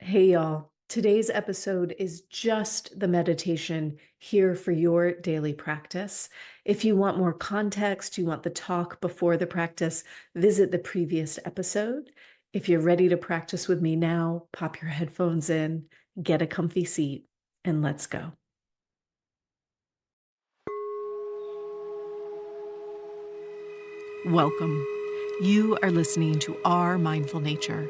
Hey, y'all. Today's episode is just the meditation here for your daily practice. If you want more context, you want the talk before the practice, visit the previous episode. If you're ready to practice with me now, pop your headphones in, get a comfy seat, and let's go. Welcome. You are listening to Our Mindful Nature,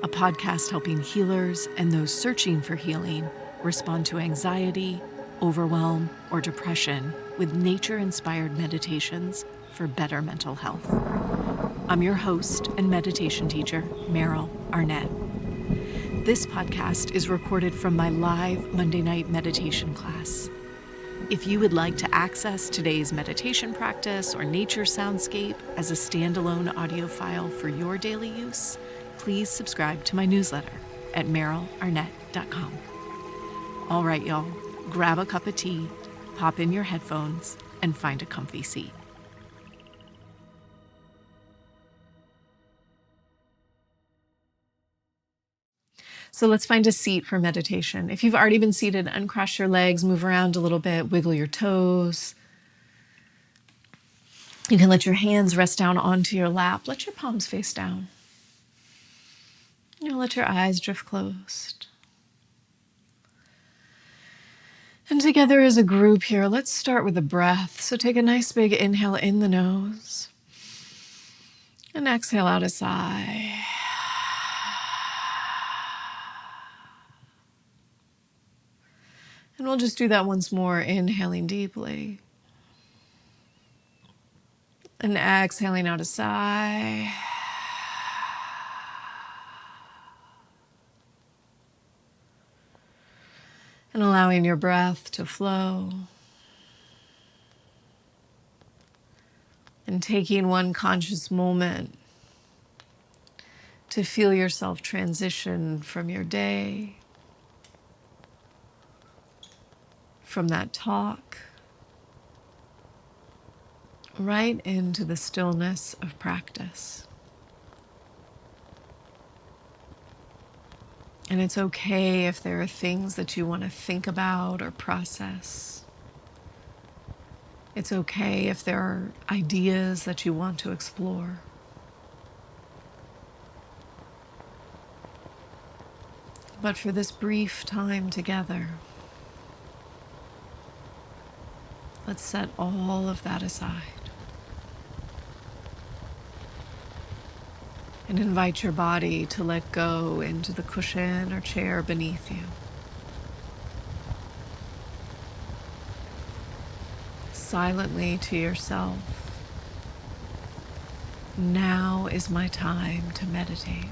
a podcast helping healers and those searching for healing respond to anxiety, overwhelm, or depression with nature-inspired meditations for better mental health. I'm your host and meditation teacher, Meryl Arnett. This podcast is recorded from my live Monday night meditation class. If you would like to access today's meditation practice or nature soundscape as a standalone audio file for your daily use, please subscribe to my newsletter at merylarnett.com. All right, y'all, grab a cup of tea, pop in your headphones, and find a comfy seat. So let's find a seat for meditation. If you've already been seated, uncross your legs, move around a little bit, wiggle your toes. You can let your hands rest down onto your lap. Let your palms face down. Let your eyes drift closed. And together as a group here, let's start with the breath. So take a nice big inhale in the nose and exhale out a sigh. And we'll just do that once more, inhaling deeply. And exhaling out a sigh. And allowing your breath to flow. And taking one conscious moment to feel yourself transition from your day, from that talk, right into the stillness of practice. And it's okay if there are things that you want to think about or process. It's okay if there are ideas that you want to explore. But for this brief time together, let's set all of that aside. And invite your body to let go into the cushion or chair beneath you. Silently to yourself, now is my time to meditate.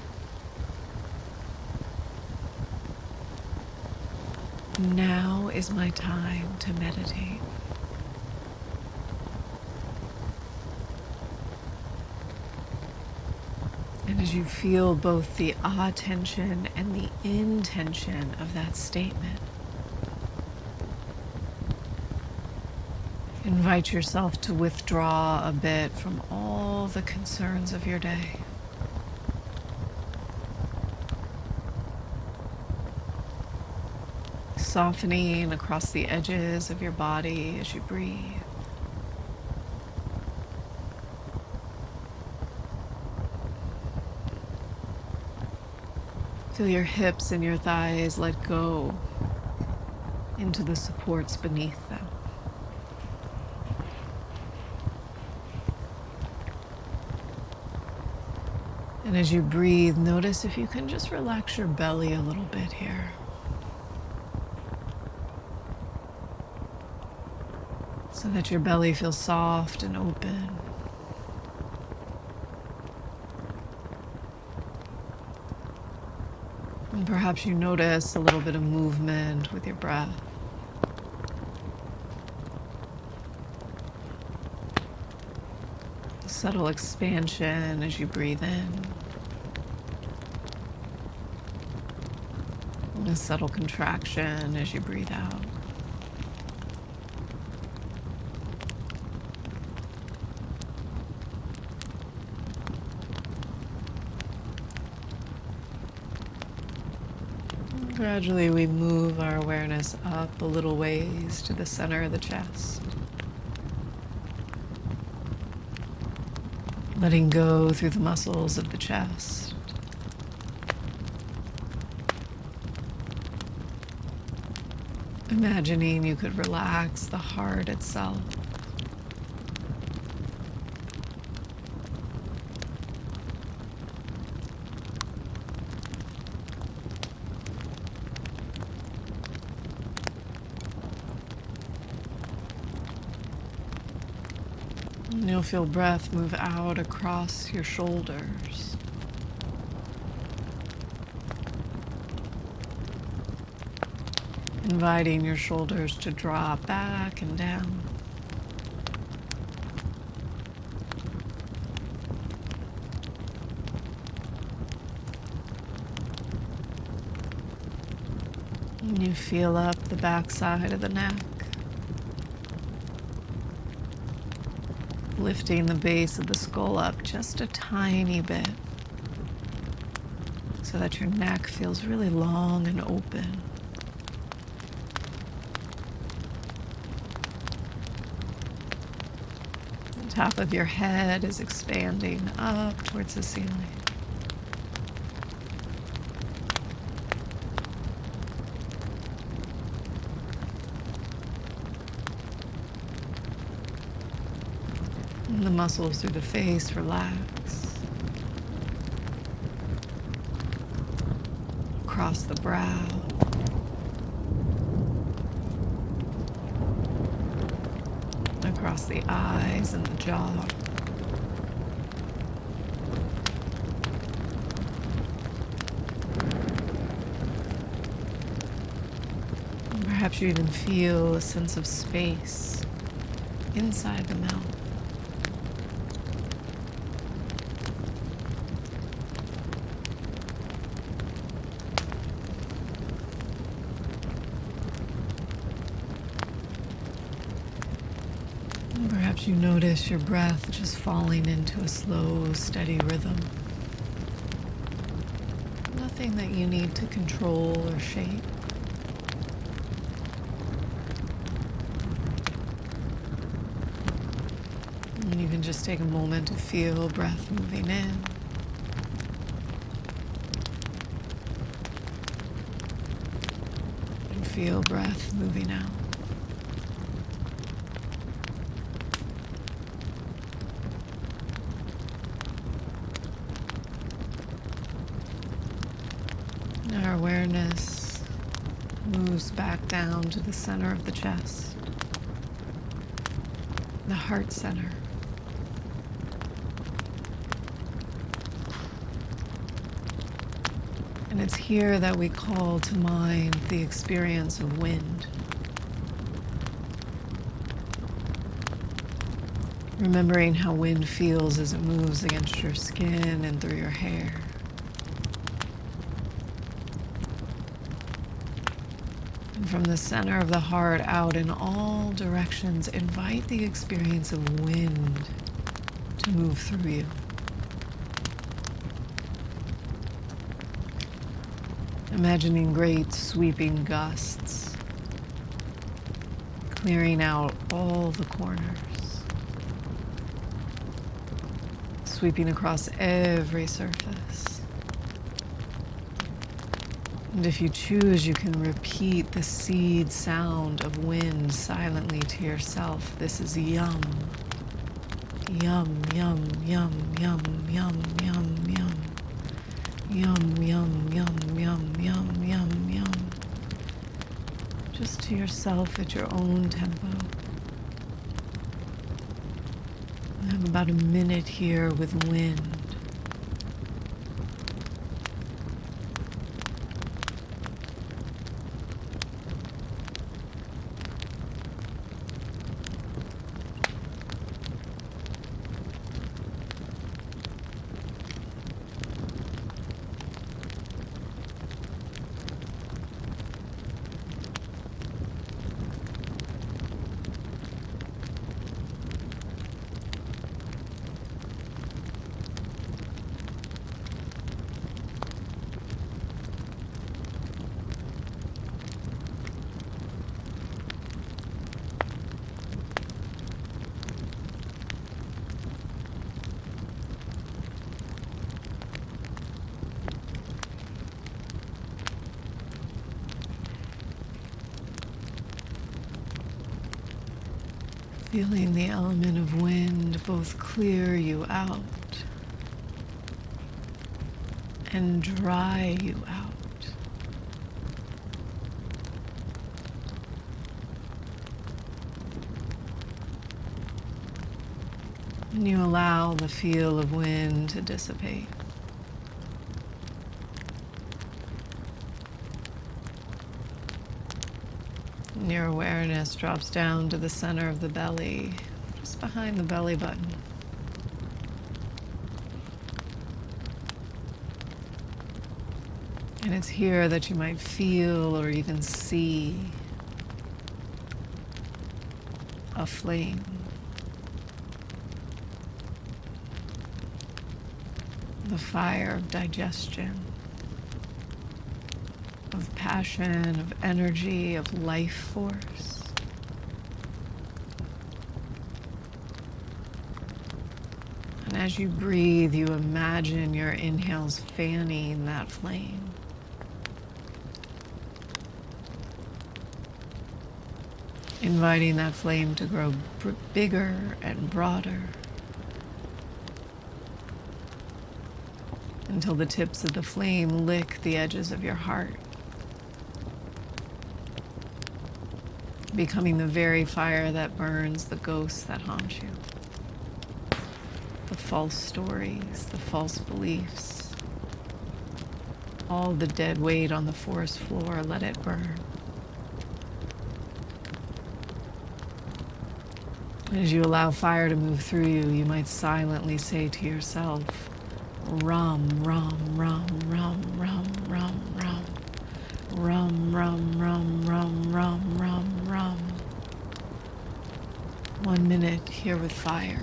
Now is my time to meditate. And as you feel both the attention and the intention of that statement, invite yourself to withdraw a bit from all the concerns of your day. Softening across the edges of your body as you breathe. Feel your hips and your thighs let go into the supports beneath them. And as you breathe, notice if you can just relax your belly a little bit here. So that your belly feels soft and open. And perhaps you notice a little bit of movement with your breath. Subtle expansion as you breathe in. And a subtle contraction as you breathe out. Gradually, we move our awareness up a little ways to the center of the chest, letting go through the muscles of the chest. Imagining you could relax the heart itself. And you'll feel breath move out across your shoulders. Inviting your shoulders to drop back and down. And you feel up the back side of the neck. Lifting the base of the skull up just a tiny bit so that your neck feels really long and open. The top of your head is expanding up towards the ceiling. And the muscles through the face relax. Across the brow. Across the eyes and the jaw. And perhaps you even feel a sense of space inside the mouth. Perhaps you notice your breath just falling into a slow, steady rhythm. Nothing that you need to control or shape. And you can just take a moment to feel breath moving in. And feel breath moving out. Our awareness moves back down to the center of the chest, the heart center. And it's here that we call to mind the experience of wind. Remembering how wind feels as it moves against your skin and through your hair. And from the center of the heart out in all directions, invite the experience of wind to move through you. Imagining great sweeping gusts, clearing out all the corners, sweeping across every surface. And if you choose, you can repeat the seed sound of wind silently to yourself. This is yum. Yum, yum, yum, yum, yum, yum, yum. Yum, yum, yum, yum, yum, yum, yum. Just to yourself at your own tempo. I have about a minute here with wind. Feeling the element of wind both clear you out and dry you out. And you allow the feel of wind to dissipate. And your awareness drops down to the center of the belly, just behind the belly button. And it's here that you might feel or even see a flame. The fire of digestion, of passion, of energy, of life force. And as you breathe, you imagine your inhales fanning that flame. Inviting that flame to grow bigger and broader until the tips of the flame lick the edges of your heart, becoming the very fire that burns the ghosts that haunt you, the false stories, the false beliefs, all the dead weight on the forest floor. Let it burn. As you allow fire to move through you, you might silently say to yourself, rum, rum, rum, rum, rum, rum, rum. Rum, rum, rum, rum, rum, rum, rum. 1 minute here with fire.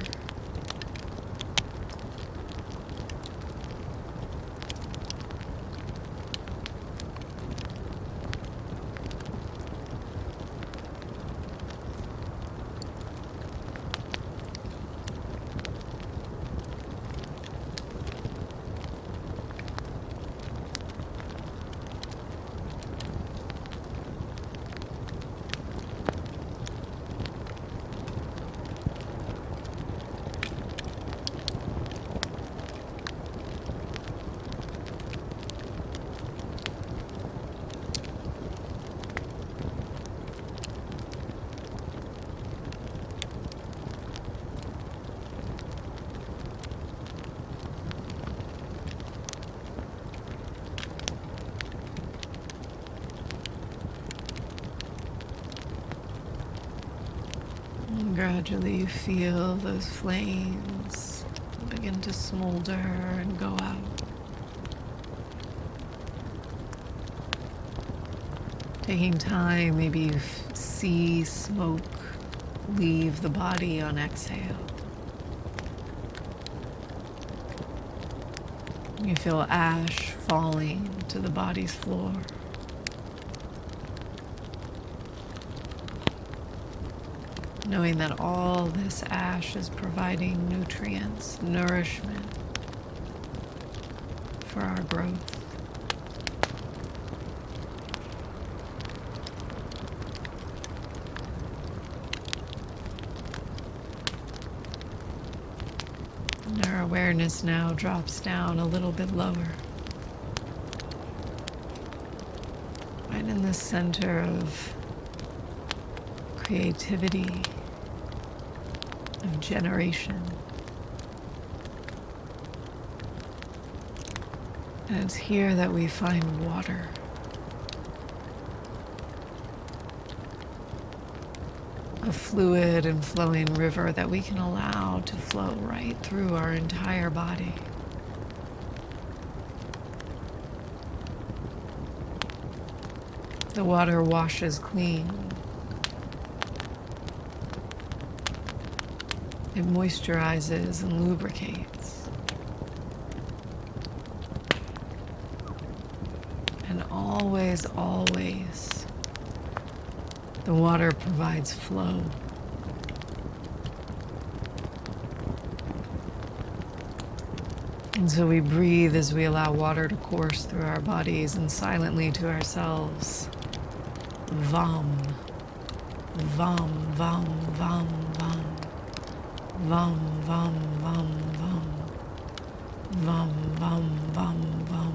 And gradually you feel those flames begin to smolder and go out. Taking time, maybe you see smoke leave the body on exhale. You feel ash falling to the body's floor. Knowing that all this ash is providing nutrients, nourishment for our growth. And our awareness now drops down a little bit lower. Right in the center of creativity, of generation. And it's here that we find water. A fluid and flowing river that we can allow to flow right through our entire body. The water washes clean. It moisturizes and lubricates. And always, always, the water provides flow. And so we breathe as we allow water to course through our bodies, and silently to ourselves, Vam, Vam, vam, vam, vam. Vam, vam, vam, vam. Vam, vam, vam, vam.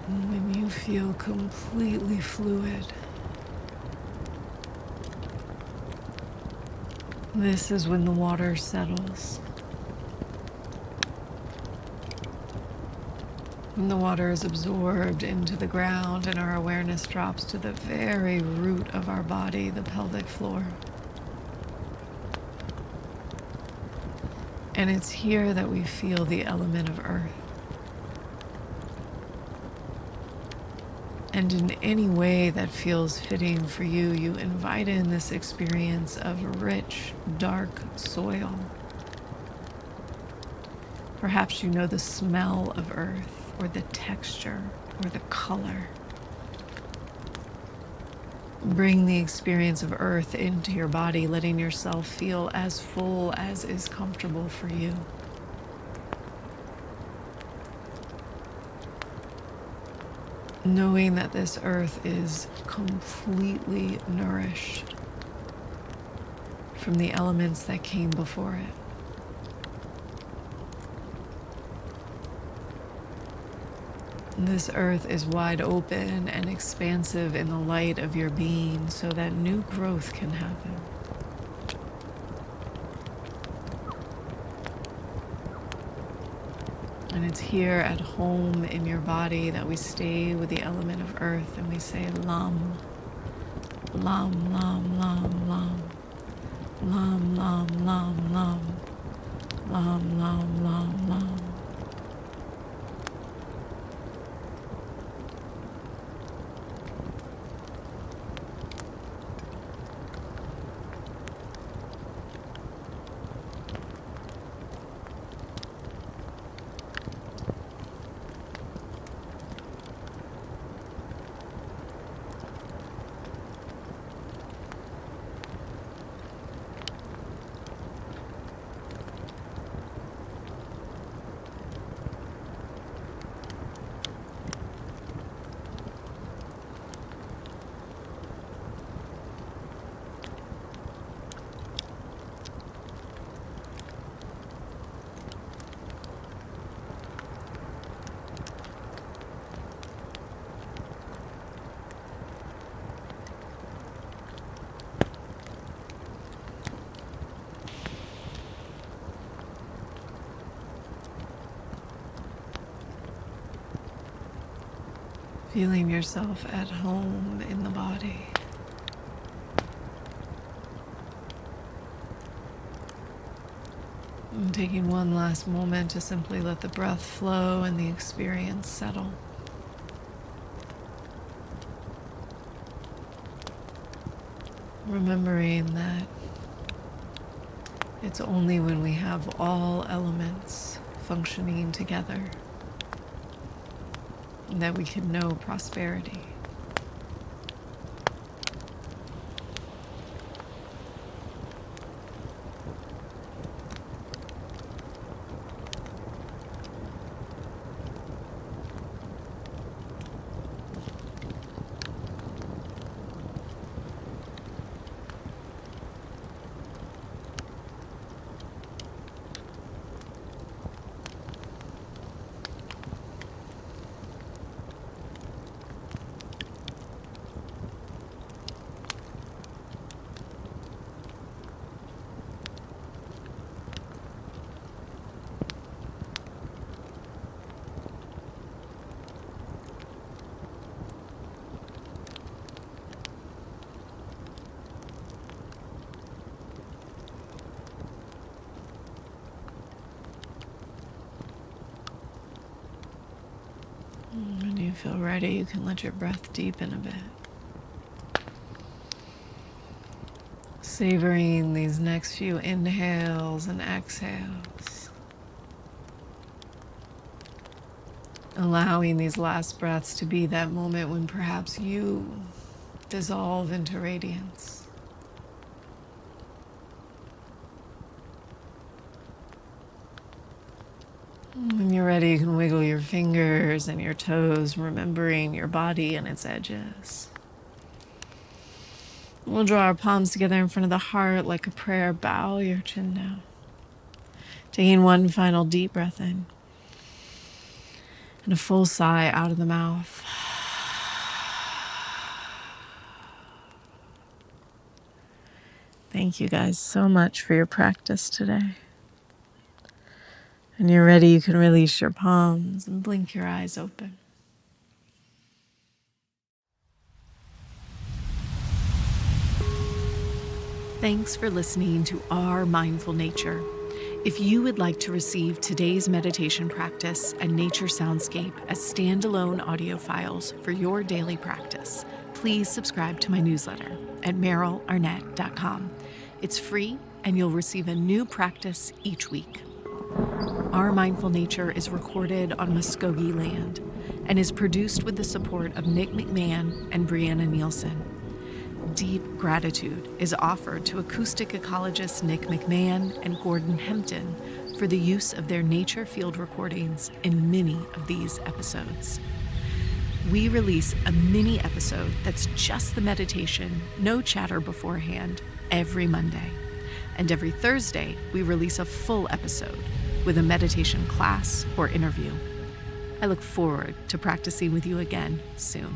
When you feel completely fluid, this is when the water settles. When the water is absorbed into the ground and our awareness drops to the very root of our body, the pelvic floor. And it's here that we feel the element of earth. And in any way that feels fitting for you, you invite in this experience of rich, dark soil. Perhaps you know the smell of earth, or the texture, or the color. Bring the experience of earth into your body, letting yourself feel as full as is comfortable for you. Knowing that this earth is completely nourished from the elements that came before it. This earth is wide open and expansive in the light of your being so that new growth can happen. And it's here at home in your body that we stay with the element of earth and we say lam, lam, lam, lam, lam, lam, lam, lam, lam, lam, lam, lam, lam. Feeling yourself at home in the body. And taking one last moment to simply let the breath flow and the experience settle. Remembering that it's only when we have all elements functioning together that we can know prosperity. feel ready, you can let your breath deepen a bit. Savoring these next few inhales and exhales. Allowing these last breaths to be that moment when perhaps you dissolve into radiance. When you're ready, you can wiggle your fingers and your toes, remembering your body and its edges. We'll draw our palms together in front of the heart like a prayer. Bow your chin down. Taking one final deep breath in. And a full sigh out of the mouth. Thank you guys so much for your practice today. When you're ready, you can release your palms and blink your eyes open. Thanks for listening to Our Mindful Nature. If you would like to receive today's meditation practice and nature soundscape as standalone audio files for your daily practice, please subscribe to my newsletter at merylarnett.com. It's free and you'll receive a new practice each week. Our Mindful Nature is recorded on Muskogee land and is produced with the support of Nick McMahon and Brianna Nielsen. Deep gratitude is offered to acoustic ecologists Nick McMahon and Gordon Hempton for the use of their nature field recordings in many of these episodes. We release a mini episode that's just the meditation, no chatter beforehand, every Monday. And every Thursday, we release a full episode with a meditation class or interview. I look forward to practicing with you again soon.